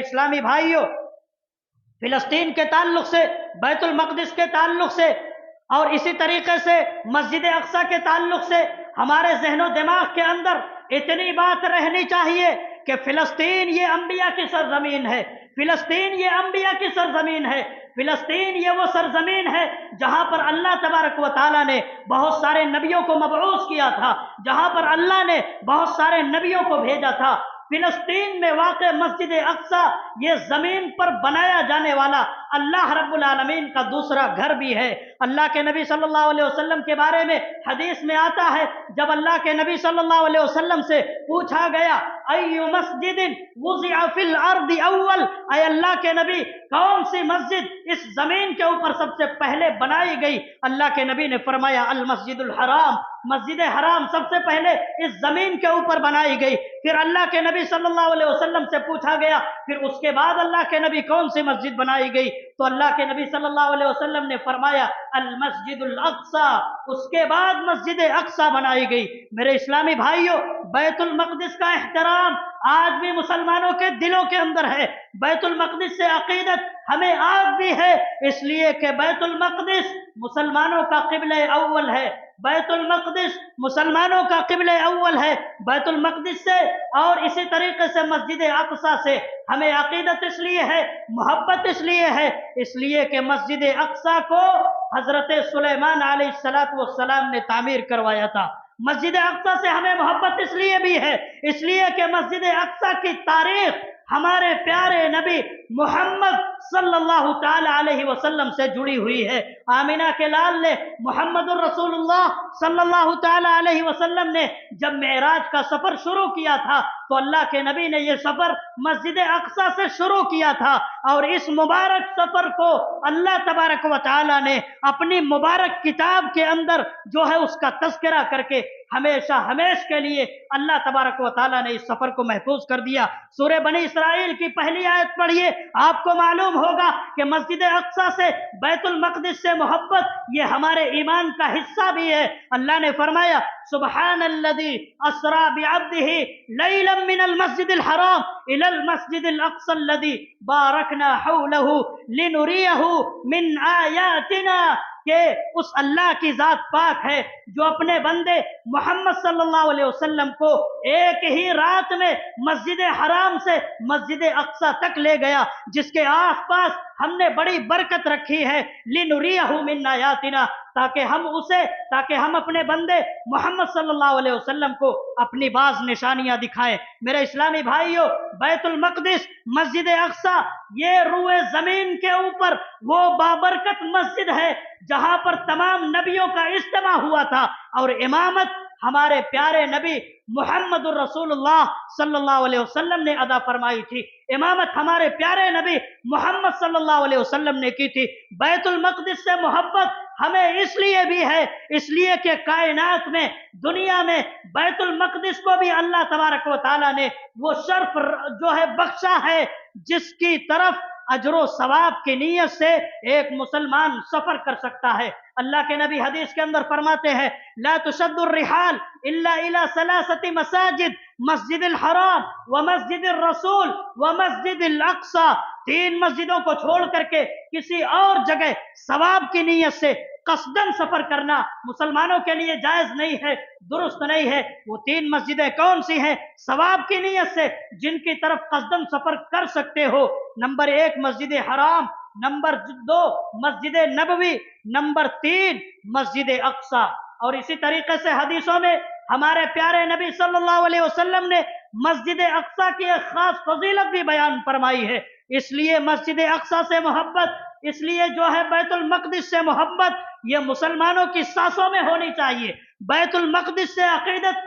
اسلامی بھائیوں، فلسطین کے تعلق سے، بیت المقدس کے تعلق سے، اور اسی طریقے سے مسجد اقصی کے تعلق سے ہمارے ذہن و دماغ کے اندر اتنی بات رہنی چاہیے کہ فلسطین یہ انبیاء کی سرزمین ہے، فلسطین یہ انبیاء کی سرزمین ہے، فلسطین یہ وہ سرزمین ہے جہاں پر اللہ تبارک و تعالیٰ نے بہت سارے نبیوں کو مبعوث کیا تھا، جہاں پر اللہ نے بہت سارے نبیوں کو بھیجا تھا۔ فلسطین میں واقع مسجد اقصی یہ زمین پر بنایا جانے والا اللہ رب العالمین کا دوسرا گھر بھی ہے۔ اللہ کے نبی صلی اللہ علیہ وسلم کے بارے میں حدیث میں آتا ہے، جب اللہ کے نبی صلی اللہ علیہ وسلم سے پوچھا گیا ای مسجد وضع فی الارض اول، اے اللہ کے نبی کون سی مسجد اس زمین کے اوپر سب سے پہلے بنائی گئی؟ اللہ کے نبی نے فرمایا المسجد الحرام، مسجد حرام سب سے پہلے اس زمین کے اوپر بنائی گئی۔ پھر اللہ کے نبی صلی اللہ علیہ وسلم سے پوچھا گیا پھر اس کے بعد اللہ کے نبی کون سی مسجد بنائی گئی؟ تو اللہ کے نبی صلی اللہ علیہ وسلم نے فرمایا المسجد الاقصی، اس کے بعد مسجد اقصی بنائی گئی۔ میرے اسلامی بھائیوں، بیت المقدس کا احترام آج بھی مسلمانوں کے دلوں کے اندر ہے، بیت المقدس سے عقیدت ہمیں آج بھی ہے، اس لیے کہ بیت المقدس مسلمانوں کا قبلہ اول ہے، بیت المقدس مسلمانوں کا قبلہ اول ہے۔ بیت المقدس سے اور اسی طریقے سے مسجد اقصی سے ہمیں عقیدت اس لیے ہے، محبت اس لیے ہے، اس لیے کہ مسجد اقصی کو حضرت سلیمان علیہ السلام نے تعمیر کروایا تھا۔ مسجد اقصی سے ہمیں محبت اس لیے بھی ہے، اس لیے کہ مسجد اقصی کی تاریخ ہمارے پیارے نبی محمد صلی اللہ تعالی علیہ وسلم سے جڑی ہوئی ہے۔ آمینہ کے لال نے محمد الرسول اللہ صلی اللہ تعالی علیہ وسلم نے جب معراج کا سفر شروع کیا تھا تو اللہ کے نبی نے یہ سفر مسجد اقصی سے شروع کیا تھا، اور اس مبارک سفر کو اللہ تبارک و تعالی نے اپنی مبارک کتاب کے اندر جو ہے اس کا تذکرہ کر کے ہمیشہ ہمیش کے لیے اللہ تبارک و تعالی نے اس سفر کو محفوظ کر دیا۔ سورہ بنی اسرائیل کی پہلی آیت پڑھیے، آپ کو معلوم ہوگا کہ مسجد اقصی سے، بیت المقدس سے محبت یہ ہمارے ایمان کا حصہ بھی ہے۔ اللہ نے فرمایا سبحان الذی اسری بعبدہ لیلا من المسجد الحرام الی المسجد الاقصی الذی بارکنا حولہ لنریہ من آیاتنا، کہ اس اللہ کی ذات پاک ہے جو اپنے بندے محمد صلی اللہ علیہ وسلم کو ایک ہی رات میں مسجد حرام سے مسجد اقصی تک لے گیا، جس کے آس پاس ہم نے بڑی برکت رکھی ہے، لنریہ من آیاتنا، تاکہ ہم اپنے بندے محمد صلی اللہ علیہ وسلم کو اپنی بعض نشانیاں دکھائیں۔ میرے اسلامی بھائیوں، بیت المقدس مسجد اقصی یہ روئے زمین کے اوپر وہ بابرکت مسجد ہے جہاں پر تمام نبیوں کا اجتماع ہوا تھا، اور امامت ہمارے پیارے نبی محمد الرسول اللہ صلی اللہ علیہ وسلم نے ادا فرمائی تھی، امامت ہمارے پیارے نبی محمد صلی اللہ علیہ وسلم نے کی تھی۔ بیت المقدس سے محبت ہمیں اس لیے بھی ہے، اس لیے کہ کائنات میں، دنیا میں بیت المقدس کو بھی اللہ تبارک و تعالیٰ نے وہ شرف جو ہے بخشا ہے جس کی طرف اجر و ثواب کی نیت سے ایک مسلمان سفر کر سکتا ہے۔ اللہ کے نبی حدیث کے اندر فرماتے ہیں لا تشد الرحال الا الى ثلاثه مساجد، مسجد الحرام ومسجد الرسول ومسجد الاقصی، تین مسجدوں کو چھوڑ کر کے کسی اور جگہ ثواب کی نیت سے قصدن سفر کرنا مسلمانوں کے لیے جائز نہیں ہے، درست نہیں ہے۔ وہ تین مسجدیں کون سی ہیں ثواب کی نیت سے جن کی طرف قصدن سفر کر سکتے ہو؟ نمبر 1 مسجد حرام، نمبر 2 مسجد نبوی، نمبر 3 مسجد اقصی۔ اور اسی طریقے سے حدیثوں میں ہمارے پیارے نبی صلی اللہ علیہ وسلم نے مسجد اقصی کی ایک خاص فضیلت بھی بیان فرمائی ہے، اس لیے مسجد اقصی سے محبت، اس لیے جو ہے بیت المقدس سے محبت یہ مسلمانوں کی سانسوں میں ہونی چاہیے۔ بیت المقدس سے عقیدت،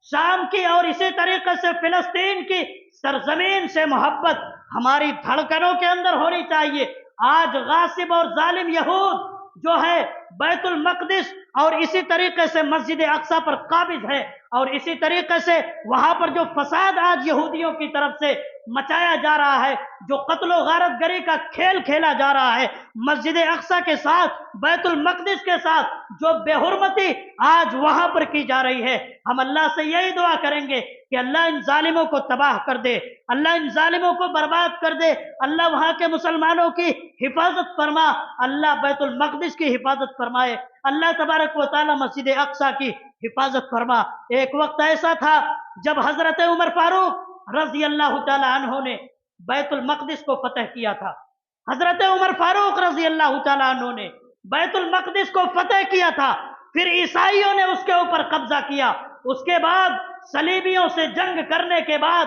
شام کی اور اسی طریقے سے فلسطین کی سرزمین سے محبت ہماری دھڑکنوں کے اندر ہونی چاہیے۔ آج غاصب اور ظالم یہود جو ہے بیت المقدس اور اسی طریقے سے مسجد اقصی پر قابض ہے، اور اسی طریقے سے وہاں پر جو فساد آج یہودیوں کی طرف سے مچایا جا رہا ہے، جو قتل و غارت گری کا کھیل کھیلا جا رہا ہے، مسجد اقصی کے ساتھ، بیت المقدس کے ساتھ جو بے حرمتی آج وہاں پر کی جا رہی ہے، ہم اللہ سے یہی دعا کریں گے کہ اللہ ان ظالموں کو تباہ کر دے، اللہ ان ظالموں کو برباد کر دے، اللہ وہاں کے مسلمانوں کی حفاظت فرما، اللہ بیت المقدس کی حفاظت فرمائے، اللہ تبارک و تعالی مسجد اقصی کی حفاظت فرما۔ ایک وقت ایسا تھا جب حضرت عمر فاروق رضی اللہ تعالی عنہ نے بیت المقدس کو فتح کیا تھا، حضرت عمر فاروق رضی اللہ تعالی عنہ نے بیت المقدس کو فتح کیا تھا، پھر عیسائیوں نے اس کے اوپر قبضہ کیا، اس کے بعد صلیبیوں سے جنگ کرنے کے بعد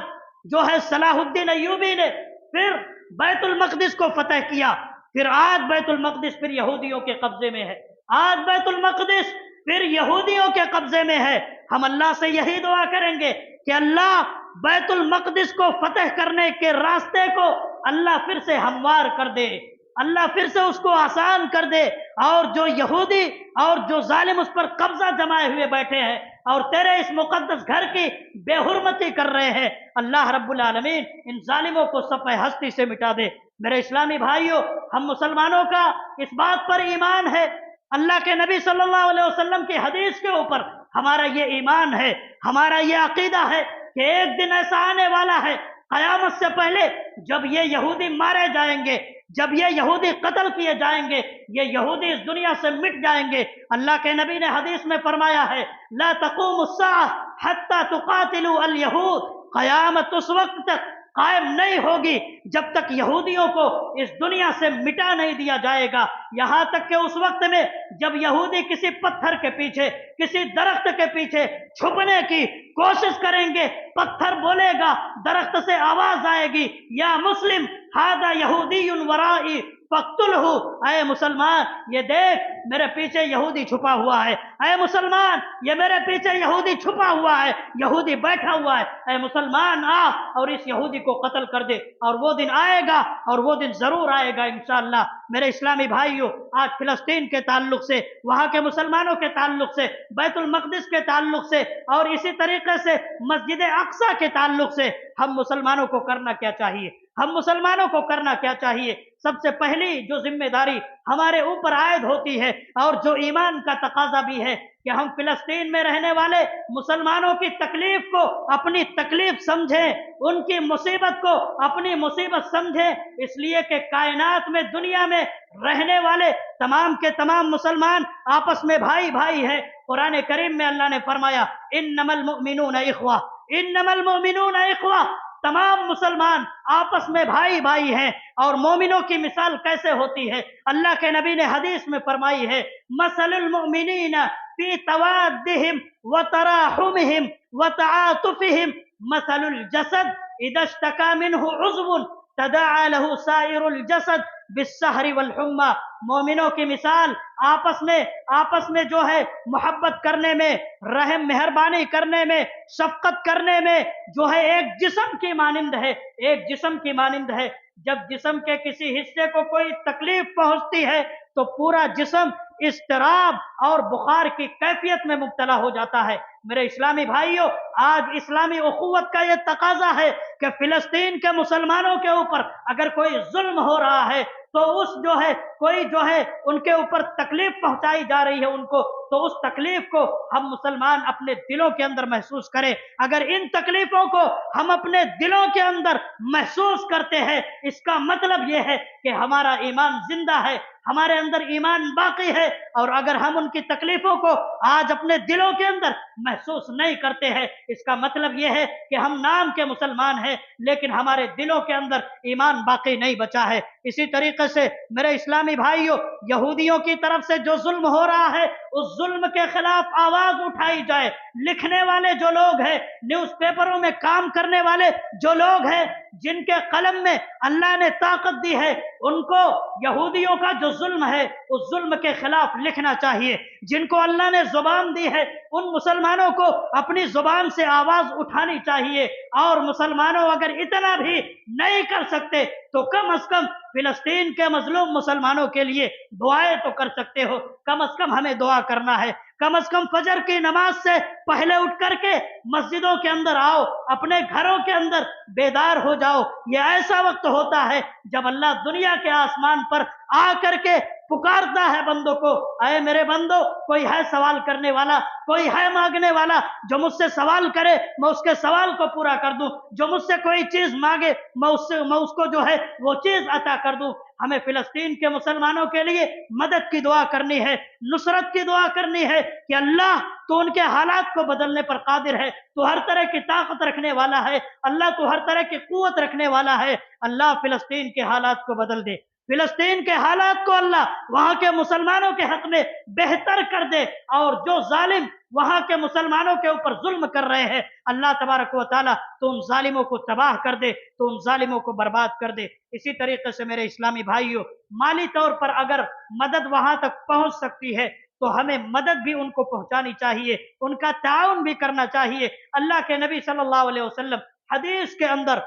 جو ہے صلاح الدین ایوبی نے پھر بیت المقدس کو فتح کیا، پھر آج بیت المقدس پھر یہودیوں کے قبضے میں ہے، آج بیت المقدس پھر یہودیوں کے قبضے میں ہے۔ ہم اللہ سے یہی دعا کریں گے کہ اللہ بیت المقدس کو فتح کرنے کے راستے کو اللہ پھر سے ہموار کر دے، اللہ پھر سے اس کو آسان کر دے، اور جو یہودی اور جو ظالم اس پر قبضہ جمائے ہوئے بیٹھے ہیں اور تیرے اس مقدس گھر کی بے حرمتی کر رہے ہیں، اللہ رب العالمین ان ظالموں کو صفحہ ہستی سے مٹا دے۔ میرے اسلامی بھائیوں، ہم مسلمانوں کا اس بات پر ایمان ہے، اللہ کے نبی صلی اللہ علیہ وسلم کی حدیث کے اوپر ہمارا یہ ایمان ہے، ہمارا یہ عقیدہ ہے کہ ایک دن ایسا آنے والا ہے قیامت سے پہلے جب یہ یہودی مارے جائیں گے، جب یہ یہودی قتل کیے جائیں گے، یہ یہودی اس دنیا سے مٹ جائیں گے۔ اللہ کے نبی نے حدیث میں فرمایا ہے لا تقوم الساعة حتى تقاتلوا اليهود، قیامت اس وقت تک قائم نہیں ہوگی جب تک یہودیوں کو اس دنیا سے مٹا نہیں دیا جائے گا، یہاں تک کہ اس وقت میں جب یہودی کسی پتھر کے پیچھے، کسی درخت کے پیچھے چھپنے کی کوشش کریں گے، پتھر بولے گا، درخت سے آواز آئے گی یا مسلم ھذا یہودی ورائی فاقتلہ، اے مسلمان یہ دیکھ میرے پیچھے یہودی چھپا ہوا ہے، اے مسلمان یہ میرے پیچھے یہودی چھپا ہوا ہے، یہودی بیٹھا ہوا ہے، اے مسلمان آ اور اس یہودی کو قتل کر دے، اور وہ دن آئے گا، اور وہ دن ضرور آئے گا انشاءاللہ۔ میرے اسلامی بھائیوں، آج فلسطین کے تعلق سے، وہاں کے مسلمانوں کے تعلق سے، بیت المقدس کے تعلق سے، اور اسی طریقے سے مسجد اقصی کے تعلق سے ہم مسلمانوں کو کرنا کیا چاہیے؟ ہم مسلمانوں کو کرنا کیا چاہیے؟ سب سے پہلی جو ذمہ داری ہمارے اوپر عائد ہوتی ہے اور جو ایمان کا تقاضا بھی ہے کہ ہم فلسطین میں رہنے والے مسلمانوں کی تکلیف کو اپنی تکلیف سمجھیں، ان کی مصیبت کو اپنی مصیبت سمجھیں، اس لیے کہ کائنات میں، دنیا میں رہنے والے تمام کے تمام مسلمان آپس میں بھائی بھائی ہیں۔ قرآن کریم میں اللہ نے فرمایا انما المؤمنون اخوہ، انما المؤمنون اخوہ، تمام مسلمان آپس میں بھائی بھائی ہیں۔ اور مومنوں کی مثال کیسے ہوتی ہے؟ اللہ کے نبی نے حدیث میں فرمائی ہے مثل المؤمنین فی توادہم وتراحمہم وتعاطفہم مثل الجسد اذا اشتکا منہ عضو تداعى له سائر الجسد بالسہر والحمى۔ مومنوں کی مثال آپس میں جو ہے محبت کرنے میں، رحم مہربانی کرنے میں، شفقت کرنے میں جو ہے ایک جسم کی مانند ہے، ایک جسم کی مانند ہے۔ جب جسم کے کسی حصے کو کوئی تکلیف پہنچتی ہے تو پورا جسم اضطراب اور بخار کی کیفیت میں مبتلا ہو جاتا ہے۔ میرے اسلامی بھائیوں، آج اسلامی اخوت کا یہ تقاضا ہے کہ فلسطین کے مسلمانوں کے اوپر اگر کوئی ظلم ہو رہا ہے تو کوئی ان کے اوپر تکلیف پہنچائی جا رہی ہے ان کو، تو اس تکلیف کو ہم مسلمان اپنے دلوں کے اندر محسوس کریں۔ اگر ان تکلیفوں کو ہم اپنے دلوں کے اندر محسوس کرتے ہیں، اس کا مطلب یہ ہے کہ ہمارا ایمان زندہ ہے، ہمارے اندر ایمان باقی ہے۔ اور اگر ہم ان کی تکلیفوں کو آج اپنے دلوں کے اندر محسوس نہیں کرتے ہیں، اس کا مطلب یہ ہے کہ ہم نام کے مسلمان ہیں لیکن ہمارے دلوں کے اندر ایمان باقی نہیں بچا ہے۔ اسی طریقے سے میرے اسلامی بھائیوں، یہودیوں کی طرف سے جو ظلم ہو رہا ہے اس ظلم کے خلاف آواز اٹھائی جائے۔ لکھنے والے جو لوگ ہیں، نیوز پیپروں میں کام کرنے والے جو لوگ ہیں، جن کے قلم میں اللہ نے طاقت دی ہے، ان کو یہودیوں کا جو ظلم ہے اس ظلم کے خلاف لکھنا چاہیے۔ جن کو اللہ نے زبان دی ہے ان مسلمانوں کو اپنی زبان سے آواز اٹھانی چاہیے۔ اور مسلمانوں اگر اتنا بھی نہیں کر سکتے تو کم از کم فلسطین کے مظلوم مسلمانوں کے لیے دعائیں تو کر سکتے ہو، کم از کم ہمیں دعا کرنا ہے. کم از کم فجر کی نماز سے پہلے اٹھ کر کے مسجدوں کے اندر آؤ, اپنے گھروں کے اندر بیدار ہو جاؤ. یہ ایسا وقت ہوتا ہے جب اللہ دنیا کے آسمان پر آ کر کے پکارتا ہے بندوں کو, اے میرے بندو, کوئی ہے سوال کرنے والا, کوئی ہے مانگنے والا, جو مجھ سے سوال کرے میں اس کے سوال کو پورا کر دوں, جو مجھ سے کوئی چیز مانگے میں اس کو جو ہے وہ چیز عطا کر دوں. ہمیں فلسطین کے مسلمانوں کے لیے مدد کی دعا کرنی ہے, نصرت کی دعا کرنی ہے کہ اللہ تو ان کے حالات کو بدلنے پر قادر ہے, تو ہر طرح کی طاقت رکھنے والا ہے, اللہ تو ہر طرح کی قوت رکھنے والا ہے. اللہ فلسطین کے حالات کو بدل دے, فلسطین کے حالات کو اللہ وہاں کے مسلمانوں کے حق میں بہتر کر دے, اور جو ظالم وہاں کے مسلمانوں کے اوپر ظلم کر رہے ہیں اللہ تبارک و تعالیٰ تو ان ظالموں کو تباہ کر دے, تو ان ظالموں کو برباد کر دے. اسی طریقے سے میرے اسلامی بھائیوں, مالی طور پر اگر مدد وہاں تک پہنچ سکتی ہے تو ہمیں مدد بھی ان کو پہنچانی چاہیے, ان کا تعاون بھی کرنا چاہیے. اللہ کے نبی صلی اللہ علیہ وسلم حدیث کے اندر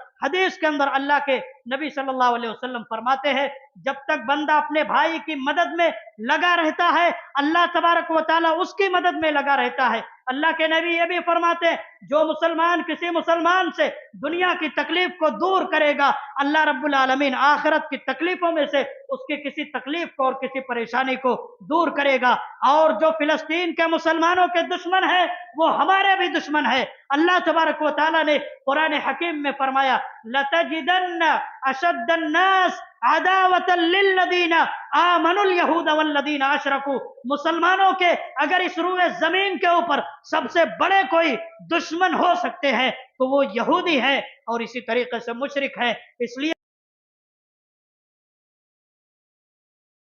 اللہ کے نبی صلی اللہ علیہ وسلم فرماتے ہیں, جب تک بندہ اپنے بھائی کی مدد میں لگا رہتا ہے اللہ تبارک و تعالیٰ اس کی مدد میں لگا رہتا ہے. اللہ کے نبی یہ بھی فرماتے ہیں, جو مسلمان کسی مسلمان سے دنیا کی تکلیف کو دور کرے گا اللہ رب العالمین آخرت کی تکلیفوں میں سے اس کی کسی تکلیف کو اور کسی پریشانی کو دور کرے گا. اور جو فلسطین کے مسلمانوں کے دشمن ہیں وہ ہمارے بھی دشمن ہیں. اللہ تبارک و تعالیٰ نے قرآن حکیم میں فرمایا, لَتَجِدَنَّ أَشَدَّ النَّاسِ عَدَاوَةً لِلَّذِينَ آمَنُوا الْيَهُودَ وَالَّذِينَ أَشْرَكُوا, مسلمانوں کے اگر اس روئے زمین کے اوپر سب سے بڑے کوئی دشمن ہو سکتے ہیں تو وہ یہودی ہیں اور اسی طریقے سے مشرک ہیں. اس لیے